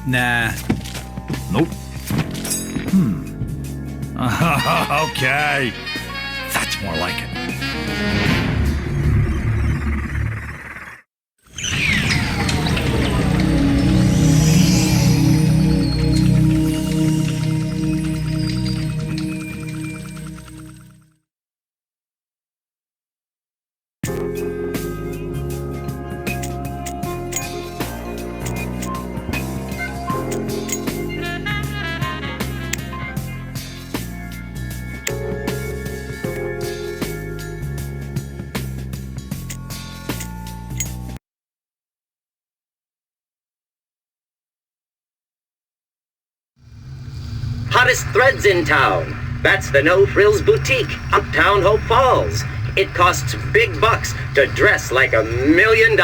Nah. Nope. Okay. That's more like it. Hottest threads in town. That's the No Frills Boutique, uptown Hope Falls. It costs big bucks to dress like $1 million.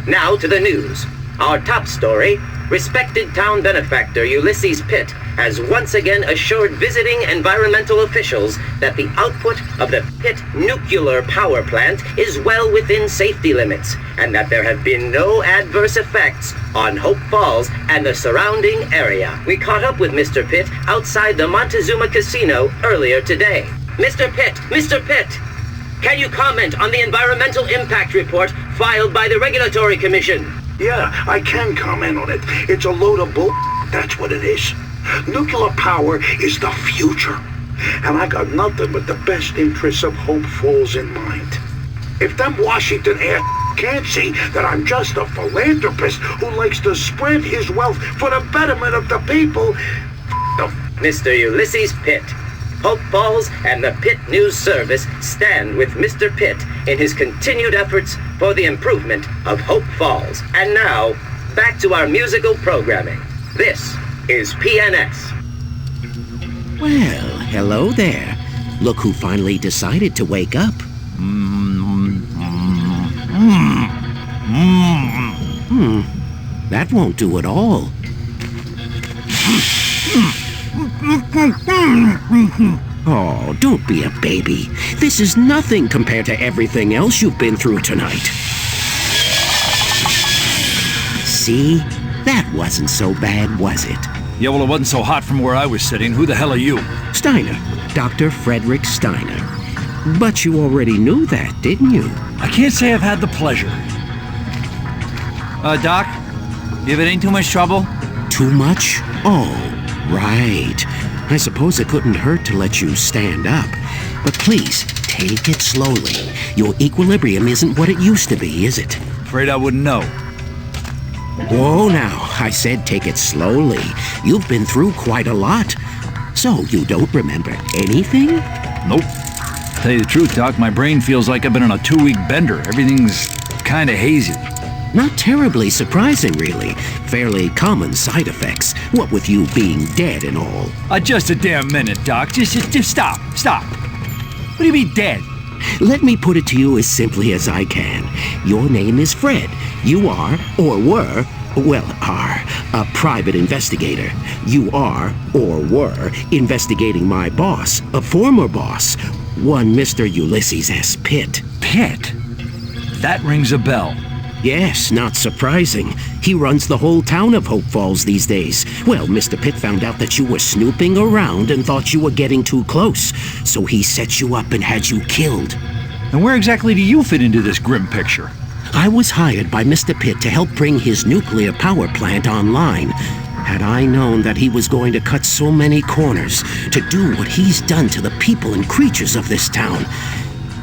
Now to the news. Our top story, respected town benefactor Ulysses Pitt has once again assured visiting environmental officials that the output of the Pitt nuclear power plant is well within safety limits, and that there have been no adverse effects on Hope Falls and the surrounding area. We caught up with Mr. Pitt outside the Montezuma Casino earlier today. Mr. Pitt, can you comment on the environmental impact report filed by the Regulatory Commission? Yeah, I can comment on it. It's a load of bull. That's what it is. Nuclear power is the future. And I got nothing but the best interests of Hope Falls in mind. If them Washington ass can't see that I'm just a philanthropist who likes to spread his wealth for the betterment of the people, them. Mr. Ulysses Pitt. Hope Falls and the Pitt News Service stand with Mr. Pitt in his continued efforts for the improvement of Hope Falls. And now, back to our musical programming. This is PNS. Well, hello there. Look who finally decided to wake up. That won't do at all. Oh, don't be a baby. This is nothing compared to everything else you've been through tonight. See? That wasn't so bad, was it? Yeah, well, it wasn't so hot from where I was sitting. Who the hell are you? Steiner. Dr. Frederick Steiner. But you already knew that, didn't you? I can't say I've had the pleasure. Doc, if it ain't too much trouble? Too much? Oh, right. I suppose it couldn't hurt to let you stand up. But please, take it slowly. Your equilibrium isn't what it used to be, is it? Afraid I wouldn't know. Whoa now, I said take it slowly. You've been through quite a lot. So you don't remember anything? Nope. Tell you the truth, Doc, my brain feels like I've been on a 2-week bender. Everything's kinda hazy. Not terribly surprising, really. Fairly common side effects, what with you being dead and all. Just a damn minute, Doc. Just stop. What do you mean dead? Let me put it to you as simply as I can. Your name is Fred. You are, or were, a private investigator. You are, or were, investigating my boss, a former boss, one Mr. Ulysses S. Pitt. Pitt? That rings a bell. Yes, not surprising. He runs the whole town of Hope Falls these days. Well, Mr. Pitt found out that you were snooping around and thought you were getting too close, so he set you up and had you killed. And where exactly do you fit into this grim picture? I was hired by Mr. Pitt to help bring his nuclear power plant online. Had I known that he was going to cut so many corners, to do what he's done to the people and creatures of this town.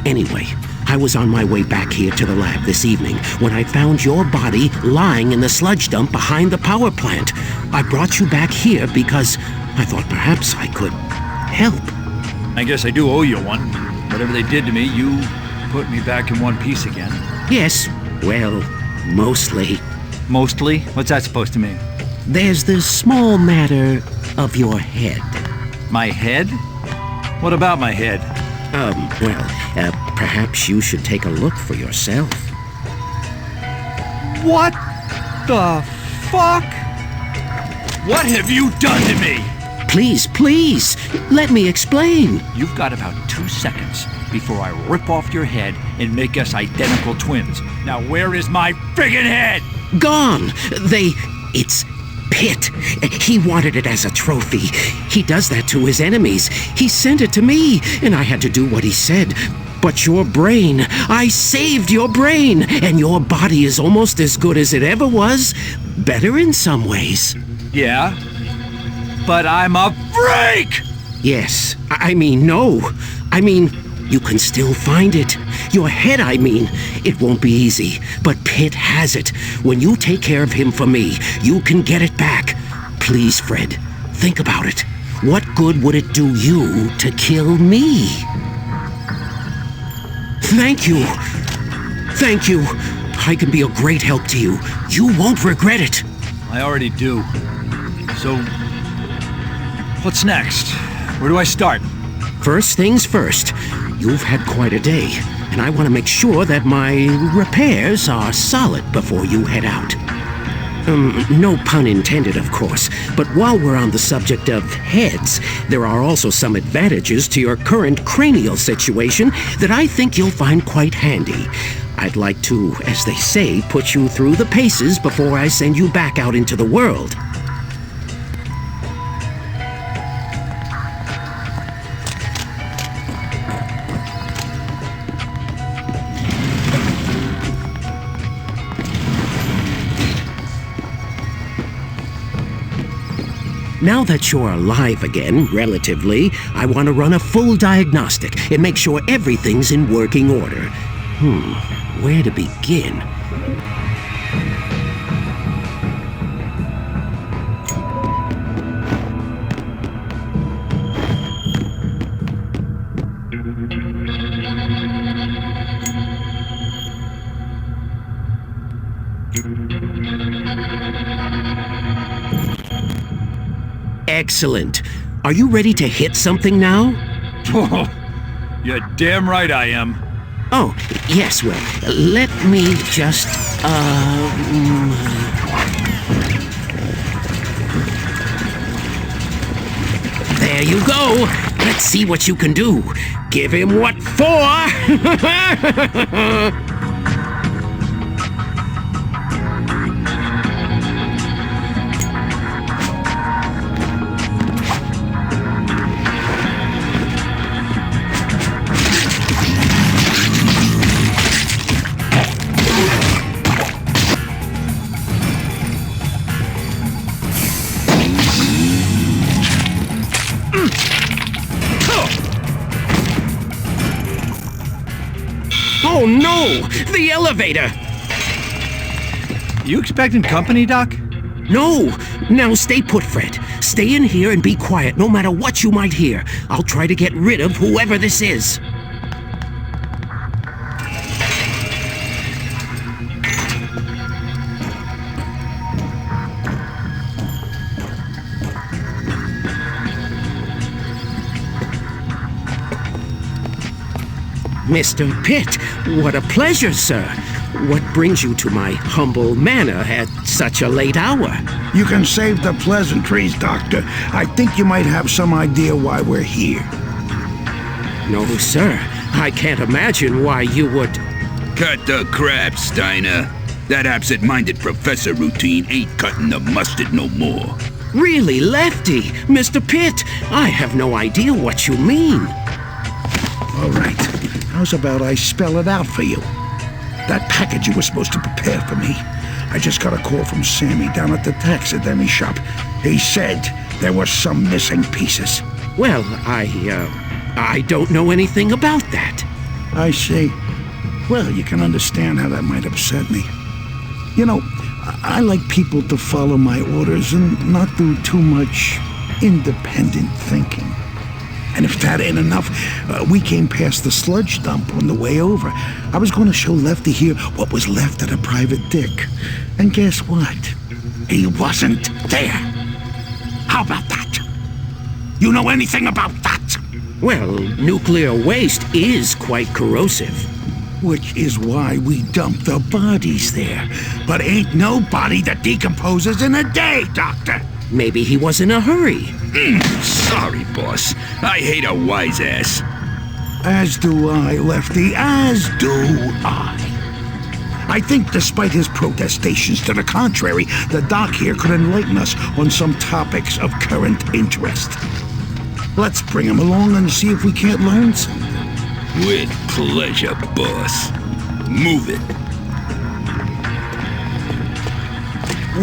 Anyway, I was on my way back here to the lab this evening when I found your body lying in the sludge dump behind the power plant. I brought you back here because I thought perhaps I could help. I guess I do owe you one. Whatever they did to me, you put me back in one piece again. Yes, well, mostly. Mostly? What's that supposed to mean? There's the small matter of your head. My head? What about my head? Perhaps you should take a look for yourself. What the fuck? What have you done to me? Please, let me explain. You've got about 2 seconds before I rip off your head and make us identical twins. Now where is my friggin' head? Gone. It's Pitt. He wanted it as a trophy. He does that to his enemies. He sent it to me, and I had to do what he said. But your brain, I saved your brain, and your body is almost as good as it ever was. Better in some ways. Yeah? But I'm a freak! Yes, I mean, no. I mean, you can still find it. Your head, I mean. It won't be easy, but Pitt has it. When you take care of him for me, you can get it back. Please, Fred, think about it. What good would it do you to kill me? Thank you. Thank you. I can be a great help to you. You won't regret it. I already do. So, what's next? Where do I start? First things first. You've had quite a day, and I want to make sure that my repairs are solid before you head out. No pun intended, of course, but while we're on the subject of heads, there are also some advantages to your current cranial situation that I think you'll find quite handy. I'd like to, as they say, put you through the paces before I send you back out into the world. Now that you're alive again, relatively, I want to run a full diagnostic and make sure everything's in working order. Where to begin? Excellent. Are you ready to hit something now? You're damn right I am. Oh, yes, well, let me just, There you go. Let's see what you can do. Give him what for? Oh no! The elevator! You expecting company, Doc? No! Now stay put, Fred. Stay in here and be quiet no matter what you might hear. I'll try to get rid of whoever this is. Mr. Pitt, what a pleasure, sir. What brings you to my humble manor at such a late hour? You can save the pleasantries, Doctor. I think you might have some idea why we're here. No, sir. I can't imagine why you would... Cut the crap, Steiner. That absent-minded professor routine ain't cutting the mustard no more. Really, Lefty? Mr. Pitt, I have no idea what you mean. All right. How's about I spell it out for you? That package you were supposed to prepare for me. I just got a call from Sammy down at the taxidermy shop. He said there were some missing pieces. Well, I don't know anything about that. I see. Well, you can understand how that might upset me. You know, I like people to follow my orders and not do too much independent thinking. And if that ain't enough, we came past the sludge dump on the way over. I was going to show Lefty here what was left of the private dick. And guess what? He wasn't there. How about that? You know anything about that? Well, nuclear waste is quite corrosive. Which is why we dump the bodies there. But ain't no body that decomposes in a day, Doctor. Maybe he was in a hurry. Sorry, boss. I hate a wise ass. As do I, Lefty, as do I. I think despite his protestations to the contrary, the doc here could enlighten us on some topics of current interest. Let's bring him along and see if we can't learn something. With pleasure, boss. Move it.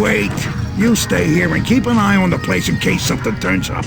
Wait, you stay here and keep an eye on the place in case something turns up.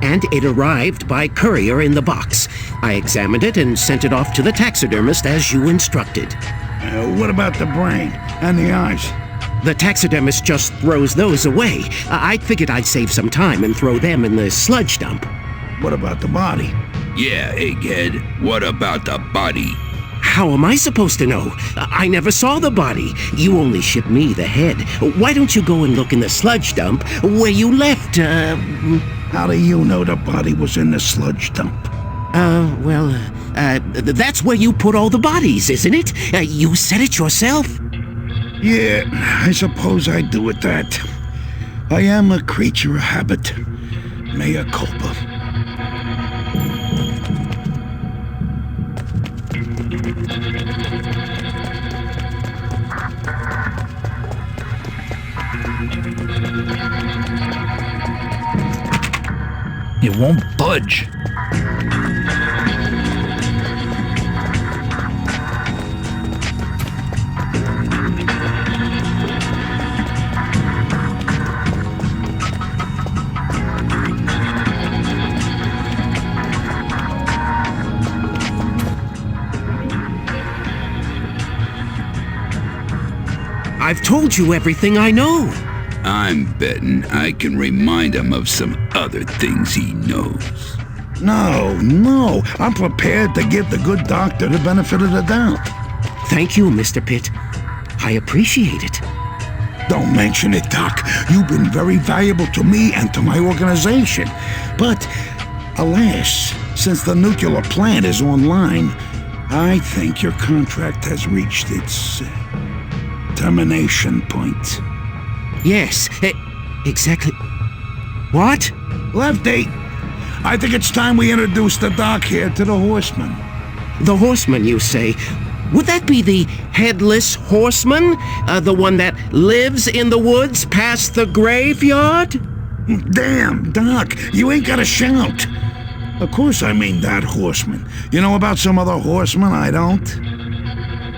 And it arrived by courier in the box. I examined it and sent it off to the taxidermist as you instructed. What about the brain and the eyes? The taxidermist just throws those away. I figured I'd save some time and throw them in the sludge dump. What about the body? Yeah, egghead. What about the body? How am I supposed to know? I never saw the body. You only shipped me the head. Why don't you go and look in the sludge dump where you left, How do you know the body was in the sludge dump? That's where you put all the bodies, isn't it? You said it yourself. Yeah, I suppose I do with that. I am a creature of habit. Mea culpa. It won't budge. I've told you everything I know. I'm betting I can remind him of some other things he knows. No, I'm prepared to give the good doctor the benefit of the doubt. Thank you, Mr. Pitt. I appreciate it. Don't mention it, Doc. You've been very valuable to me and to my organization. But, alas, since the nuclear plant is online, I think your contract has reached its termination point. Yes, exactly. What? Lefty, I think it's time we introduce the Doc here to the Horseman. The Horseman, you say? Would that be the Headless Horseman? The one that lives in the woods past the graveyard? Damn, Doc, you ain't gotta shout. Of course I mean that Horseman. You know about some other horseman I don't?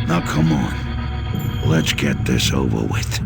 Now come on, let's get this over with.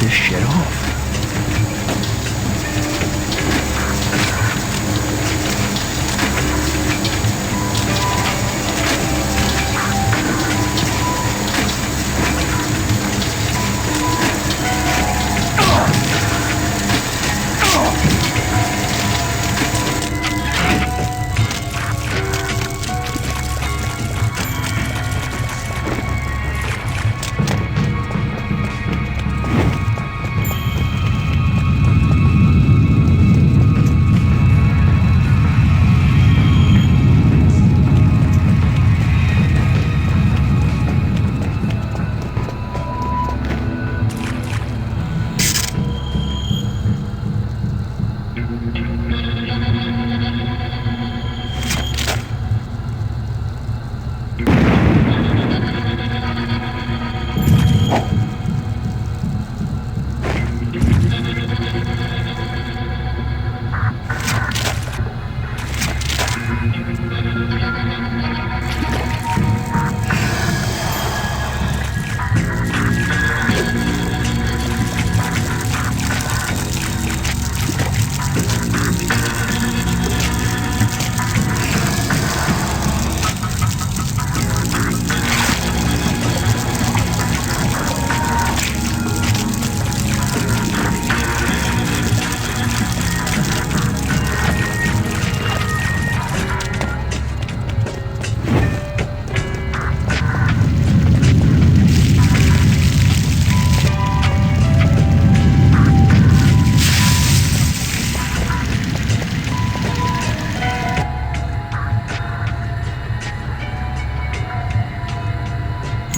this shit off.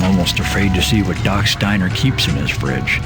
Almost afraid to see what Doc Steiner keeps in his fridge.